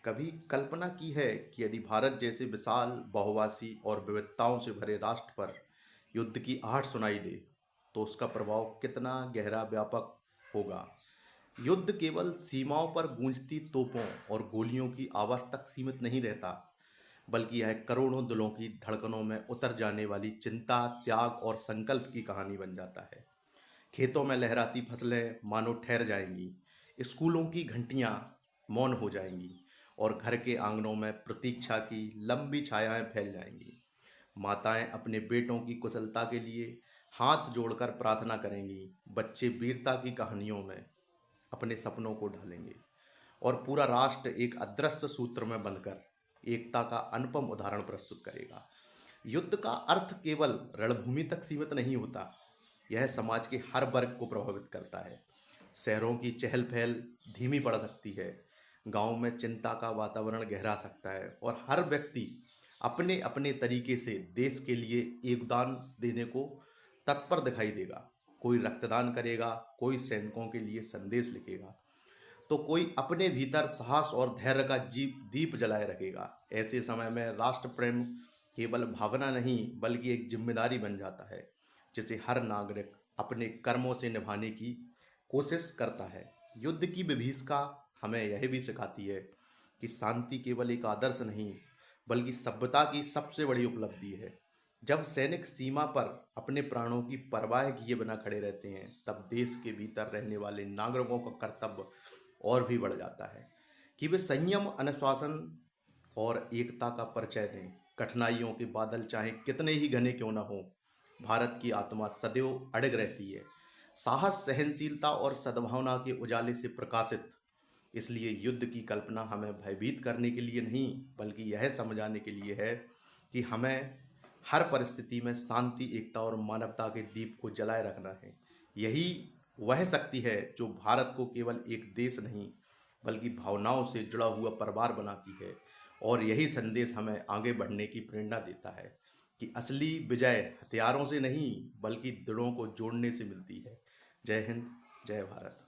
कभी कल्पना की है कि यदि भारत जैसे विशाल बहुभाषी और विविधताओं से भरे राष्ट्र पर युद्ध की आहट सुनाई दे तो उसका प्रभाव कितना गहरा व्यापक होगा। युद्ध केवल सीमाओं पर गूंजती तोपों और गोलियों की आवाज तक सीमित नहीं रहता, बल्कि यह करोड़ों दिलों की धड़कनों में उतर जाने वाली चिंता, त्याग और संकल्प की कहानी बन जाता है। खेतों में लहराती फसलें मानो ठहर जाएंगी, स्कूलों की घंटियां मौन हो जाएंगी और घर के आंगनों में प्रतीक्षा की लंबी छायाएं फैल जाएंगी। माताएं अपने बेटों की कुशलता के लिए हाथ जोड़कर प्रार्थना करेंगी, बच्चे वीरता की कहानियों में अपने सपनों को ढालेंगे और पूरा राष्ट्र एक अदृश्य सूत्र में बनकर एकता का अनुपम उदाहरण प्रस्तुत करेगा। युद्ध का अर्थ केवल रणभूमि तक सीमित नहीं होता, यह समाज के हर वर्ग को प्रभावित करता है। शहरों की चहल पहल धीमी पड़ सकती है, गांव में चिंता का वातावरण गहरा सकता है और हर व्यक्ति अपने अपने तरीके से देश के लिए योगदान देने को तत्पर दिखाई देगा। कोई रक्तदान करेगा, कोई सैनिकों के लिए संदेश लिखेगा, तो कोई अपने भीतर साहस और धैर्य का जीप दीप जलाए रखेगा। ऐसे समय में राष्ट्र प्रेम केवल भावना नहीं बल्कि एक जिम्मेदारी बन जाता है, जिसे हर नागरिक अपने कर्मों से निभाने की कोशिश करता है। युद्ध की विभीषिका हमें यह भी सिखाती है कि शांति केवल एक आदर्श नहीं बल्कि सभ्यता की सबसे बड़ी उपलब्धि है। जब सैनिक सीमा पर अपने प्राणों की परवाह किए बिना खड़े रहते हैं, तब देश के भीतर रहने वाले नागरिकों का कर्तव्य और भी बढ़ जाता है कि वे संयम, अनुशासन और एकता का परिचय दें। कठिनाइयों के बादल चाहे कितने ही घने क्यों न हों, भारत की आत्मा सदैव अड़ग रहती है, साहस, सहनशीलता और सद्भावना के उजाले से प्रकाशित। इसलिए युद्ध की कल्पना हमें भयभीत करने के लिए नहीं बल्कि यह समझाने के लिए है कि हमें हर परिस्थिति में शांति, एकता और मानवता के दीप को जलाए रखना है। यही वह शक्ति है जो भारत को केवल एक देश नहीं बल्कि भावनाओं से जुड़ा हुआ परिवार बनाती है। और यही संदेश हमें आगे बढ़ने की प्रेरणा देता है कि असली विजय हथियारों से नहीं बल्कि दिलों को जोड़ने से मिलती है। जय हिंद, जय भारत।